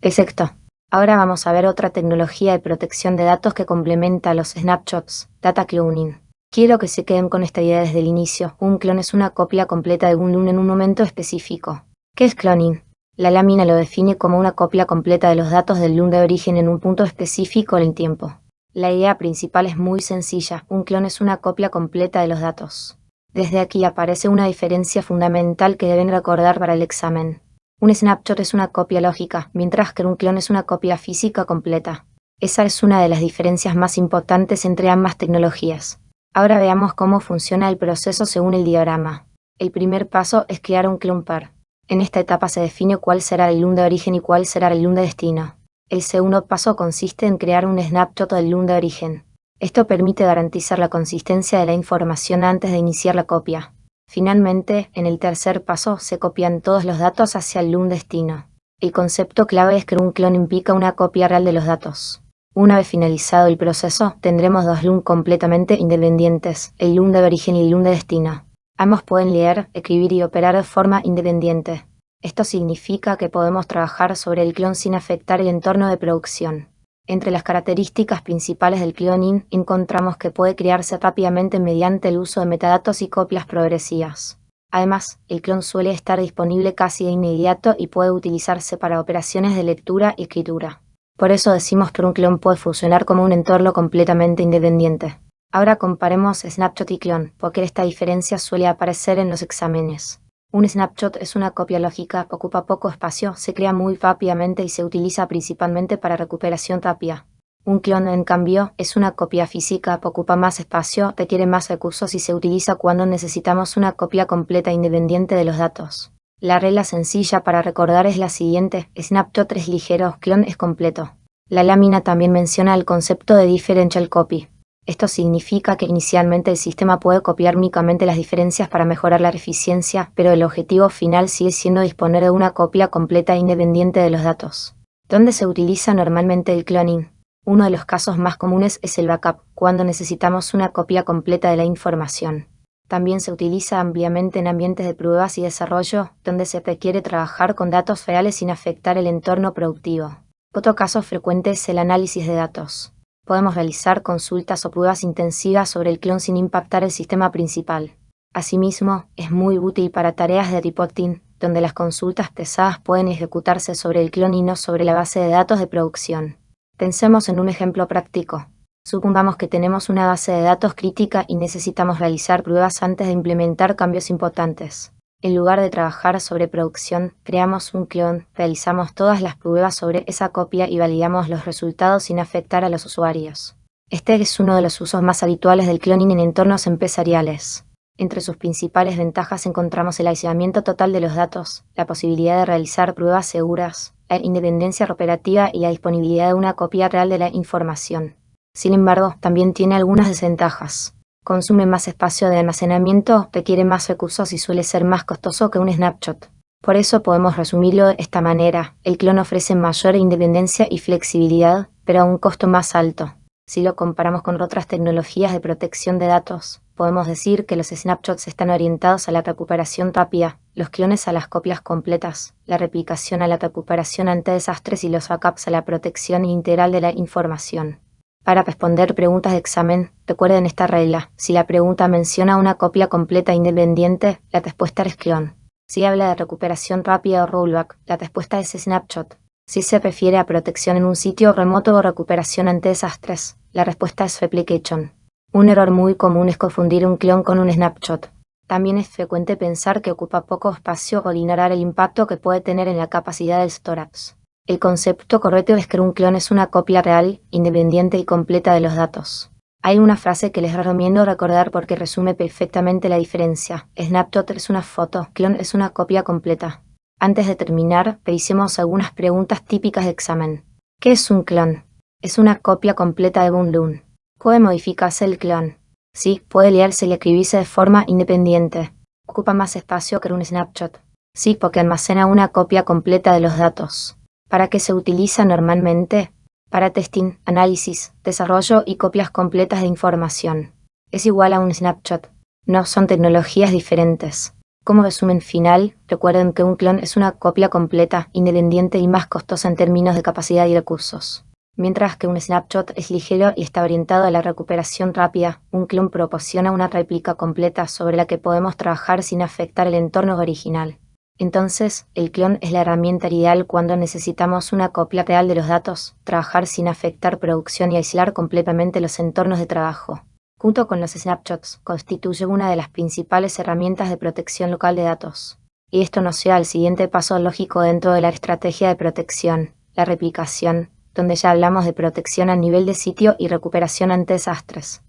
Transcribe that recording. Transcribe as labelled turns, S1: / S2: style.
S1: Exacto. Ahora vamos a ver otra tecnología de protección de datos que complementa a los snapshots, data cloning. Quiero que se queden con esta idea desde el inicio. Un clon es una copia completa de un DUN en un momento específico. ¿Qué es cloning? La lámina lo define como una copia completa de los datos del DUN de origen en un punto específico en el tiempo. La idea principal es muy sencilla. Un clon es una copia completa de los datos. Desde aquí aparece una diferencia fundamental que deben recordar para el examen. Un snapshot es una copia lógica, mientras que un clon es una copia física completa. Esa es una de las diferencias más importantes entre ambas tecnologías. Ahora veamos cómo funciona el proceso según el diagrama. El primer paso es crear un clon pair. En esta etapa se define cuál será el DUN de origen y cuál será el DUN de destino. El segundo paso consiste en crear un snapshot del DUN de origen. Esto permite garantizar la consistencia de la información antes de iniciar la copia. Finalmente, en el tercer paso se copian todos los datos hacia el DUN destino. El concepto clave es que un clon implica una copia real de los datos. Una vez finalizado el proceso, tendremos dos DUN completamente independientes, el DUN de origen y el DUN de destino. Ambos pueden leer, escribir y operar de forma independiente. Esto significa que podemos trabajar sobre el clon sin afectar el entorno de producción. Entre las características principales del cloning encontramos que puede crearse rápidamente mediante el uso de metadatos y copias progresivas. Además, el clon suele estar disponible casi de inmediato y puede utilizarse para operaciones de lectura y escritura. Por eso decimos que un clon puede funcionar como un entorno completamente independiente. Ahora comparemos snapshot y clon, porque esta diferencia suele aparecer en los exámenes. Un snapshot es una copia lógica, ocupa poco espacio, se crea muy rápidamente y se utiliza principalmente para recuperación rápida. Un clon, en cambio, es una copia física, ocupa más espacio, requiere más recursos y se utiliza cuando necesitamos una copia completa e independiente de los datos. La regla sencilla para recordar es la siguiente: snapshot es ligero, clon es completo. La lámina también menciona el concepto de differential copy. Esto significa que inicialmente el sistema puede copiar únicamente las diferencias para mejorar la eficiencia, pero el objetivo final sigue siendo disponer de una copia completa e independiente de los datos. ¿Dónde se utiliza normalmente el cloning? Uno de los casos más comunes es el backup, cuando necesitamos una copia completa de la información. También se utiliza ampliamente en ambientes de pruebas y desarrollo, donde se requiere trabajar con datos reales sin afectar el entorno productivo. Otro caso frecuente es el análisis de datos. Podemos realizar consultas o pruebas intensivas sobre el clon sin impactar el sistema principal. Asimismo, es muy útil para tareas de reporting, donde las consultas pesadas pueden ejecutarse sobre el clon y no sobre la base de datos de producción. Pensemos en un ejemplo práctico. Supongamos que tenemos una base de datos crítica y necesitamos realizar pruebas antes de implementar cambios importantes. En lugar de trabajar sobre producción, creamos un clon, realizamos todas las pruebas sobre esa copia y validamos los resultados sin afectar a los usuarios. Este es uno de los usos más habituales del cloning en entornos empresariales. Entre sus principales ventajas encontramos el aislamiento total de los datos, la posibilidad de realizar pruebas seguras, la independencia operativa y la disponibilidad de una copia real de la información. Sin embargo, también tiene algunas desventajas. Consume más espacio de almacenamiento, requiere más recursos y suele ser más costoso que un snapshot. Por eso podemos resumirlo de esta manera: el clon ofrece mayor independencia y flexibilidad, pero a un costo más alto. Si lo comparamos con otras tecnologías de protección de datos, podemos decir que los snapshots están orientados a la recuperación rápida, los clones a las copias completas, la replicación a la recuperación ante desastres y los backups a la protección integral de la información. Para responder preguntas de examen, recuerden esta regla: si la pregunta menciona una copia completa e independiente, la respuesta es clon. Si habla de recuperación rápida o rollback, la respuesta es snapshot. Si se refiere a protección en un sitio remoto o recuperación ante desastres, la respuesta es replication. Un error muy común es confundir un clon con un snapshot. También es frecuente pensar que ocupa poco espacio o ignorar el impacto que puede tener en la capacidad del storage. El concepto correcto es que un clon es una copia real, independiente y completa de los datos. Hay una frase que les recomiendo recordar porque resume perfectamente la diferencia: snapshot es una foto, clon es una copia completa. Antes de terminar, revisemos algunas preguntas típicas de examen. ¿Qué es un clon? Es una copia completa de un DUN. ¿Puede modificarse el clon? Sí, puede leerse y escribirse de forma independiente. ¿Ocupa más espacio que un snapshot? Sí, porque almacena una copia completa de los datos. ¿Para qué se utiliza normalmente? Para testing, análisis, desarrollo y copias completas de información. ¿Es igual a un snapshot? No, son tecnologías diferentes. Como resumen final, recuerden que un clon es una copia completa, independiente y más costosa en términos de capacidad y recursos. Mientras que un snapshot es ligero y está orientado a la recuperación rápida, un clon proporciona una réplica completa sobre la que podemos trabajar sin afectar el entorno original. Entonces, el clon es la herramienta ideal cuando necesitamos una copia real de los datos, trabajar sin afectar producción y aislar completamente los entornos de trabajo. Junto con los snapshots, constituye una de las principales herramientas de protección local de datos. Y esto nos lleva al siguiente paso lógico dentro de la estrategia de protección, la replicación, donde ya hablamos de protección a nivel de sitio y recuperación ante desastres.